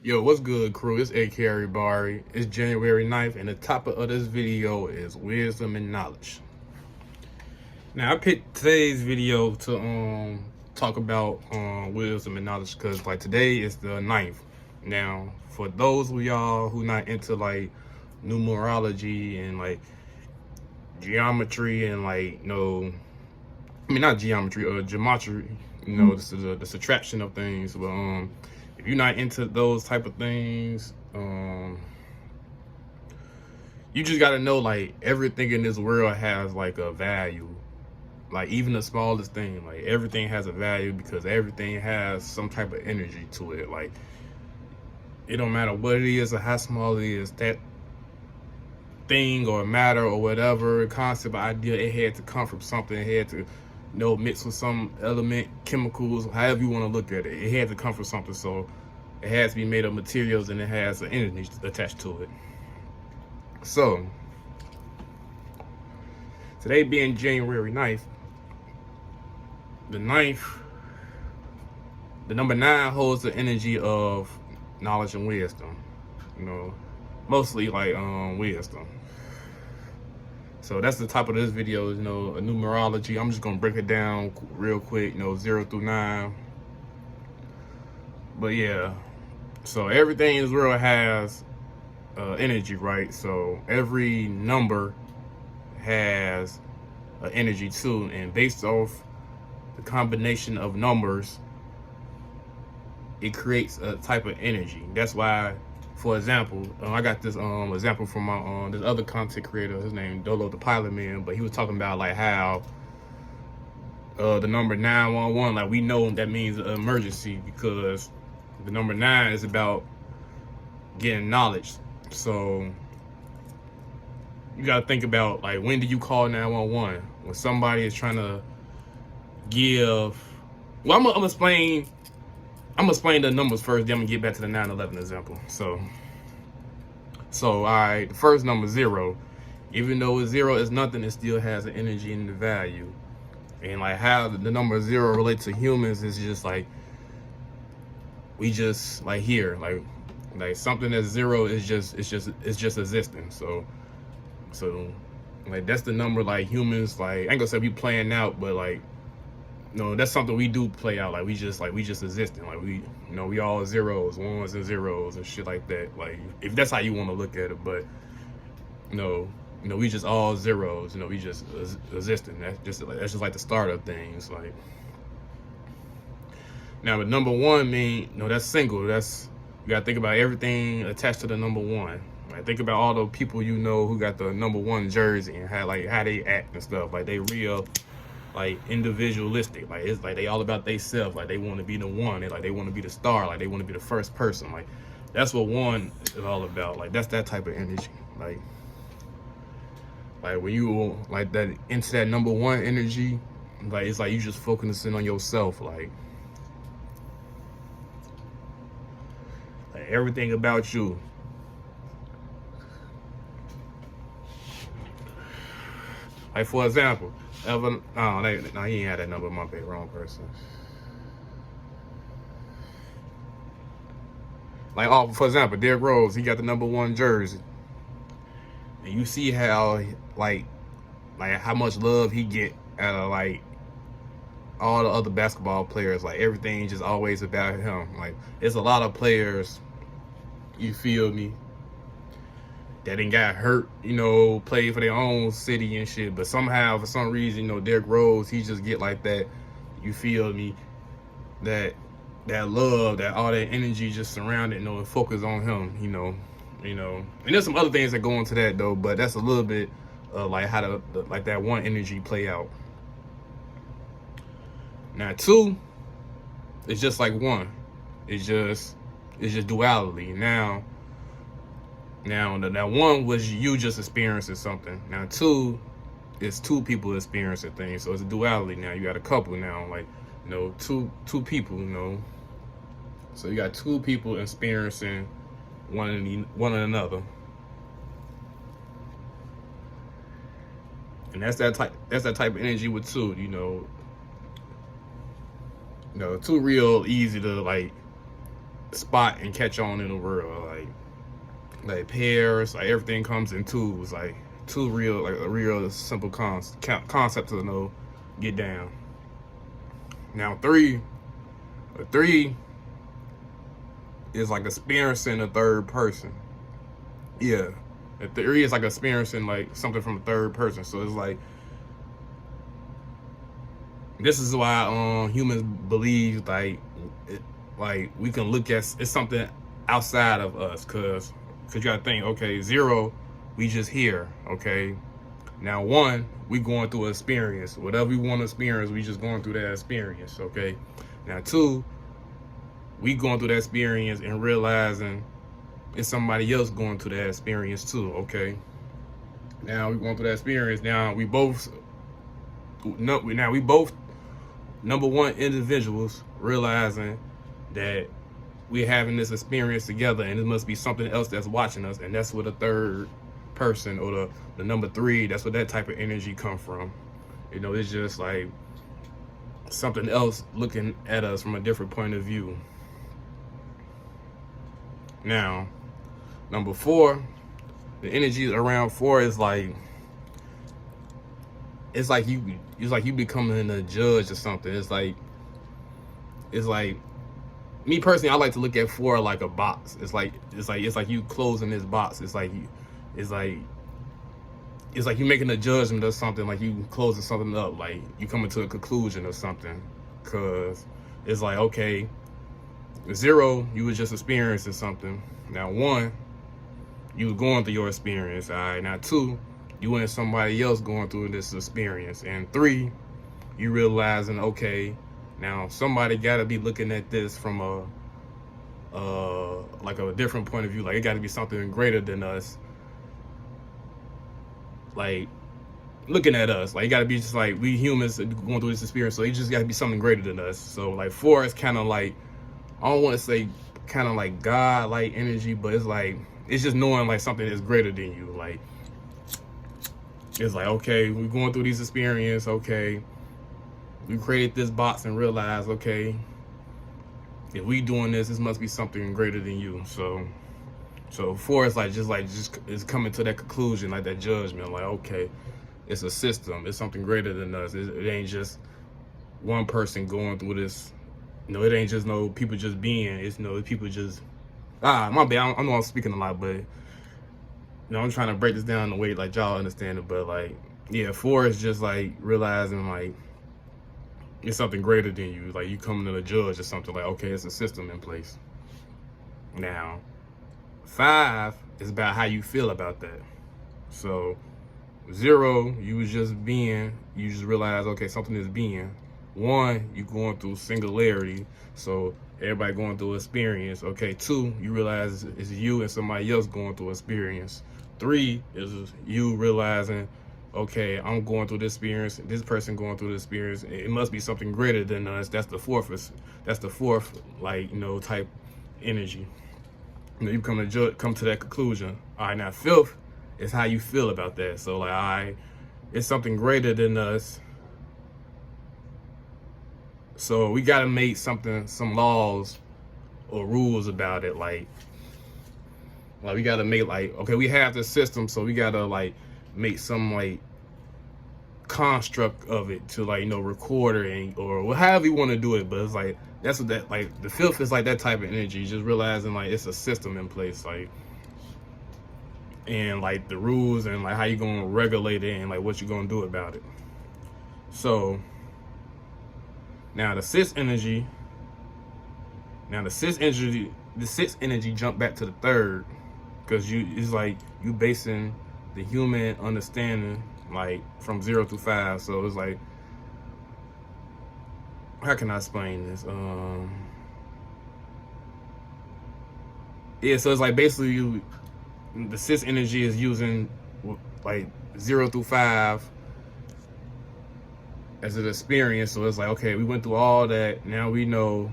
Yo, what's good, crew? It's A.K. Barry. It's January 9th, and the topic of this video is wisdom and knowledge. Now, I picked today's video to talk about wisdom and knowledge because like today is the 9th. Now, for those of y'all who not into like numerology and like geometry and like not geometry or gematria, this is the subtraction of things, but if you're not into those type of things, you just gotta know like everything in this world has like a value. Like even the smallest thing, like everything has a value because everything has some type of energy to it. Like it don't matter what it is or how small it is, that thing or matter or whatever concept or idea, it had to come from something. It had to mix with some element, chemicals, however you want to look at it. It had to come from something, so it has to be made of materials and it has an energy attached to it. So today being January 9th, the number 9 holds the energy of knowledge and wisdom, mostly like wisdom. So that's the top of this video, a numerology. I'm just gonna break it down real quick, 0 through 9. But yeah, so everything in this world has energy, right? So every number has an energy too, and based off the combination of numbers, it creates a type of energy. That's why, for example, I got this example from my this other content creator. His name Dolo the Pilot Man, but he was talking about like how the number 911, like we know that means an emergency because the number 9 is about getting knowledge. So you gotta think about like, when do you call 911? When somebody is trying to give. Well, I'm gonna explain the numbers first, then I'm gonna get back to the 911 example. So all right, the first number, 0. Even though 0 is nothing, it still has an energy and the value. And like how the number 0 relates to humans is just like, we just like here, like something that's 0 is just existing. So like that's the number, like humans, like I ain't gonna say we playing out, but like that's something we do play out. Like we just existing. Like we all zeros, ones and zeros and shit like that. Like if that's how you want to look at it, but we just all zeros. We just existing. That's just like the start of things. Like now, the number 1 mean that's single. That's, you gotta think about everything attached to the number 1. Like think about all the people who got the number 1 jersey and how they act and stuff. Like they real like individualistic. Like it's like they all about they self. Like they want to be the one. They want to be the star. Like they want to be the first person. Like that's what 1 is all about. Like that's that type of energy. Like when you like that into that number 1 energy, like it's like you just focusing on yourself. Like everything about you. Like for example, he ain't had that number. My bad, wrong person. Like for example, Derrick Rose, he got the number 1 jersey, and you see how like how much love he get out of like all the other basketball players. Like everything just always about him. Like there's a lot of players, you feel me, that ain't got hurt, played for their own city and shit, but somehow for some reason, Derrick Rose, he just get like that, you feel me, that love, that all that energy just surrounded, and focus on him, and there's some other things that go into that though, but that's a little bit like how like that 1 energy play out. Now 2, it's just like 1. It's just duality. Now that 1 was you just experiencing something. Now 2 is 2 people experiencing things. So it's a duality. Now you got a couple now, like two people, So you got 2 people experiencing one another. And that's that type of energy with 2, 2 real easy to like spot and catch on in the world. Like pairs, like everything comes in twos, like two real, like a real simple concept to know, get down. Now three is like experiencing a third person. Yeah, a three is like experiencing like something from a third person. So it's this is why humans believe like we can look at it's something outside of us, cause you gotta think, okay, 0, we just here, okay. Now 1, we going through an experience. Whatever we want to experience, we just going through that experience, okay. Now 2, we going through that experience and realizing it's somebody else going through that experience too, okay. Now we going through that experience. Now we both number one individuals realizing that we're having this experience together, and it must be something else that's watching us, and that's where the third person or the number 3, that's where that type of energy come from. You know, it's just like something else looking at us from a different point of view. Now, number 4, the energy around 4 is like, it's like you becoming a judge or something. It's like me personally, I like to look at 4 like a box. It's like you closing this box. It's like you making a judgment or something, like you closing something up, like you coming to a conclusion or something. Cause it's like, okay, 0, you was just experiencing something. Now 1, you was going through your experience. All right, now 2, you and somebody else going through this experience. And 3, you realizing, okay, now somebody gotta be looking at this from like a different point of view. Like it gotta be something greater than us. Like looking at us, like it gotta be just like we humans going through this experience. So it just gotta be something greater than us. So like 4 is kind of like, I don't want to say kind of like God-like energy, but it's like, it's just knowing like something is greater than you. Like it's like, okay, we're going through these experiences. Okay, we created this box and realized, okay, if we doing this must be something greater than you. So 4 is like just it's coming to that conclusion, like that judgment, like, okay, it's a system, it's something greater than us. It ain't just one person going through this. You know, it ain't just no people just being. It's people just my bad. I know I'm speaking a lot, but I'm trying to break this down in a way like y'all understand it. But like, yeah, 4 is just like realizing like it's something greater than you. Like you coming to a judge or something, like, okay, it's a system in place. Now 5 is about how you feel about that. So 0, you was just being, you just realize, okay, something is being. 1, you going through singularity, so everybody going through experience. Okay, 2, you realize it's you and somebody else going through experience. 3 is you realizing, okay, I'm going through this experience, this person going through this experience. It must be something greater than us. That's the fourth, like, type energy. You come to that conclusion. All right, now 5th is how you feel about that. So like, all right, it's something greater than us. So we gotta make some laws or rules about it. Like we gotta make like, okay, we have the system, so we gotta like make some like construct of it to like, record it or however you want to do it. But it's like, that's what that, like the 5th is like that type of energy, just realizing like it's a system in place, like, and like the rules and like how you gonna regulate it and like what you gonna do about it. So now the 6th energy, the 6th energy jump back to the 3rd, because it's like you basing the human understanding like from 0 through 5. So it's like, how can I explain this? Yeah, so it's like basically the 6th energy is using like 0 through 5 as an experience. So it's like, okay, we went through all that, now we know.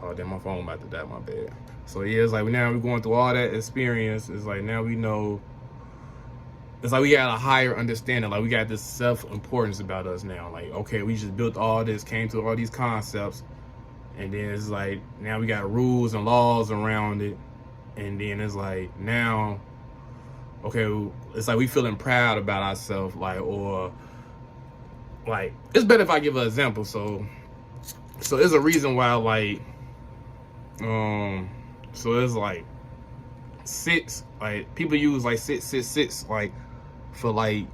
Oh damn, my phone about to die, my bad. So yeah, it's like now we're going through all that experience. It's like now we know. It's like we got a higher understanding. Like we got this self-importance about us now. Like, okay, we just built all this, came to all these concepts, And then it's like now we got rules and laws around it. And then it's like now, okay, it's like we feeling proud about ourselves, like, or like, it's better if I give an example. So there's a reason why, like, so it's like 6, like people use like 666 like for like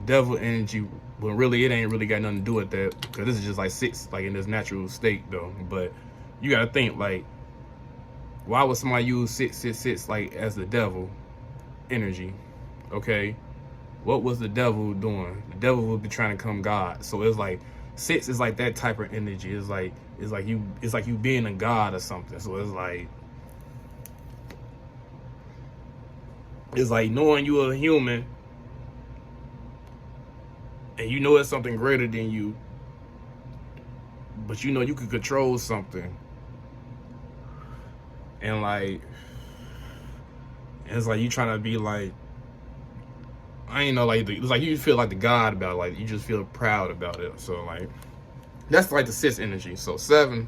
devil energy, but really it ain't really got nothing to do with that, because this is just like 6 like in this natural state though. But you gotta think, like, why would somebody use 666 like as the devil energy? Okay, what was the devil doing? The devil would be trying to come God. So it's like 6 is like that type of energy. It's like you being a god or something. So it's like knowing you are a human and you know it's something greater than you, but you know you could control something. And like, it's like you trying to be like, I ain't know, like, it's like you feel like the god about it, like you just feel proud about it. So like, that's like the 6 energy. So 7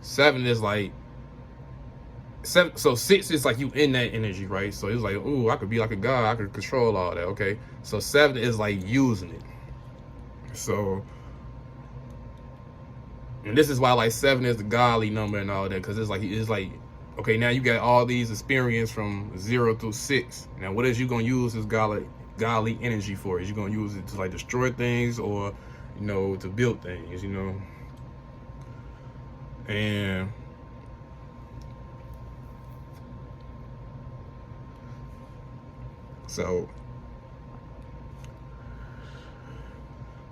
is like 7. So 6 is like you in that energy, right? So it's like, ooh, I could be like a god, I could control all that. Okay, so 7 is like using it. So, and this is why like 7 is the godly number and all that, because it's like okay, now you got all these experience from 0 through 6. Now what is you gonna use this godly energy for? Is you gonna use it to like destroy things, or you know, to build things, you know? And so,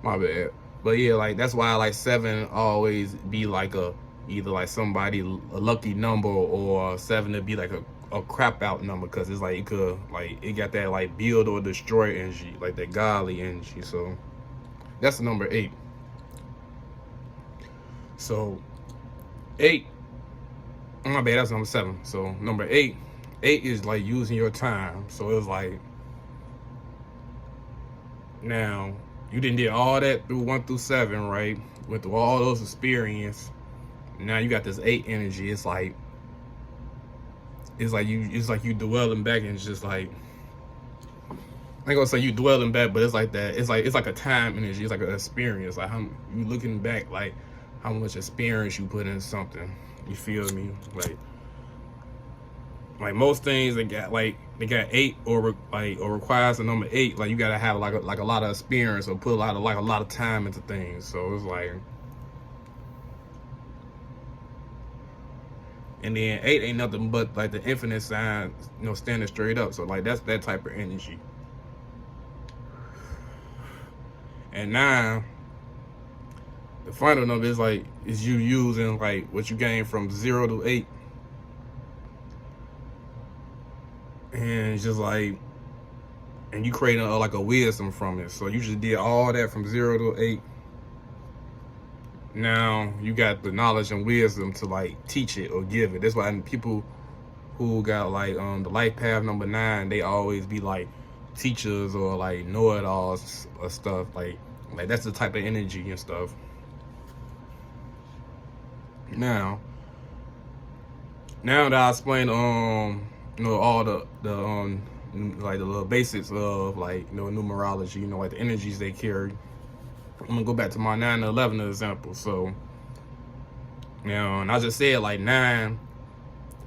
my bad. But yeah, like that's why like 7 always be like either like somebody a lucky number, or 7 to be like a crap out number, because it's like it could, like, it got that like build or destroy energy, like that godly energy. So that's the number 8. So 8, my bad, that's number 7. So number 8 is like using your time. So it's like, now you didn't did all that through 1 through 7, right? Went through all those experience. Now you got this 8 energy. It's like you dwelling back, and it's just like, I ain't gonna say you dwelling back, but it's like that. It's like a time energy. It's like an experience. Like how you looking back, like how much experience you put in something. You feel me? Like most things they got 8 or requires the number 8. Like you gotta have like a lot of experience, or put a lot of time into things. So it's like, and then 8 ain't nothing but like the infinite sign, you know, standing straight up. So like that's that type of energy. And 9, the final number is you using like what you gain from 0 to 8. And it's just like, and you creating like a wisdom from it. So you just did all that from 0 to 8. Now you got the knowledge and wisdom to like teach it or give it. That's why people who got like the life path number 9, they always be like teachers or like know-it-alls or stuff. Like that's the type of energy and stuff. Now that I explained you know, all the like the little basics of like, you know, numerology, you know, like the energies they carry, I'm gonna go back to my 9 to 11 example. So, you know, and I just said like 9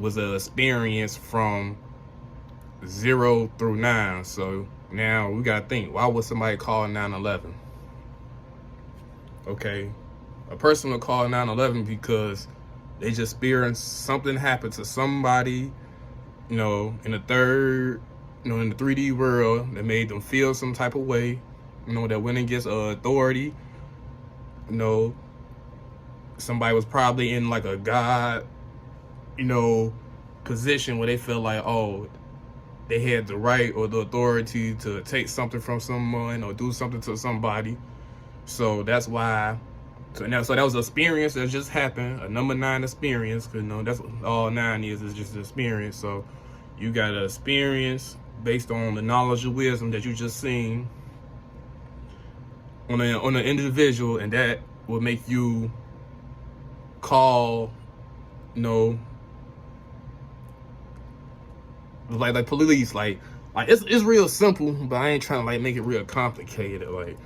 was an experience from 0 through 9. So now we gotta think, why would somebody call 9/11? Okay, a person would call 9/11 because they just experienced something happened to somebody, you know, in the 3D world, that made them feel some type of way, you know, that went against authority. You know, somebody was probably in like a God, you know, position where they feel like, oh, they had the right or the authority to take something from someone or do something to somebody. So that's why. So that was an experience that just happened, a number 9 experience, because, you know, that's what all 9 is just an experience. So you got an experience based on the knowledge and wisdom that you just seen on an individual, and that will make you call, you know, like police, like it's real simple, but I ain't trying to like make it real complicated. Like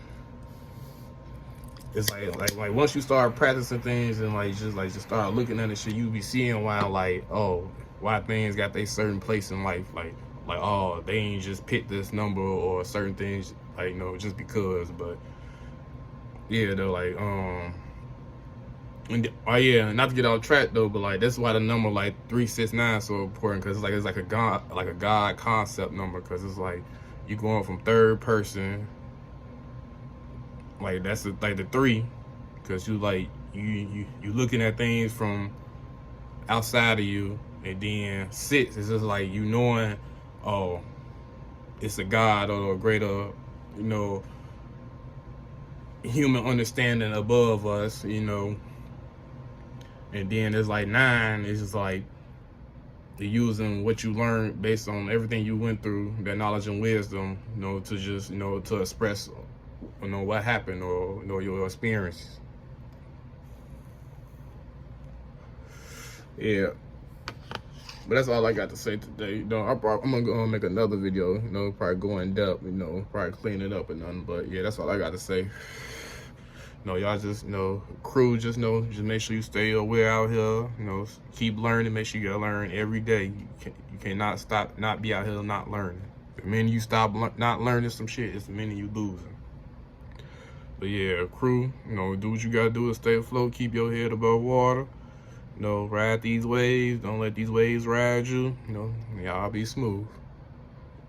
it's like once you start practicing things and just start looking at the shit, you be seeing why, like, oh, why things got they certain place in life, like oh, they ain't just pick this number or certain things, like, you know, just because. But yeah, though, like oh yeah, not to get off track though, but like that's why the number like 369 is so important, because it's like a God concept number, because it's like you going from third person, like that's like the 3, because you like you looking at things from outside of you, and then 6 is just like you knowing, oh, it's a God or a greater, you know, human understanding above us, you know. And then there's like 9, it's just like using what you learned based on everything you went through, that knowledge and wisdom, you know, to just, you know, to express, you know, what happened, or, you know, your experiences. Yeah. But that's all I got to say today. You know, I'm gonna go and make another video, you know, probably go in depth, you know, probably clean it up and nothing. But yeah, that's all I got to say. You know, y'all just, you know, crew, just know, just make sure you stay aware out here. You know, keep learning. Make sure you gotta learn every day. You cannot stop, not be out here not learning. The minute you stop not learning some shit, it's the minute you losing. But yeah, crew, you know, do what you gotta do to stay afloat. Keep your head above water. You know, ride these waves. Don't let these waves ride you. You know, y'all be smooth.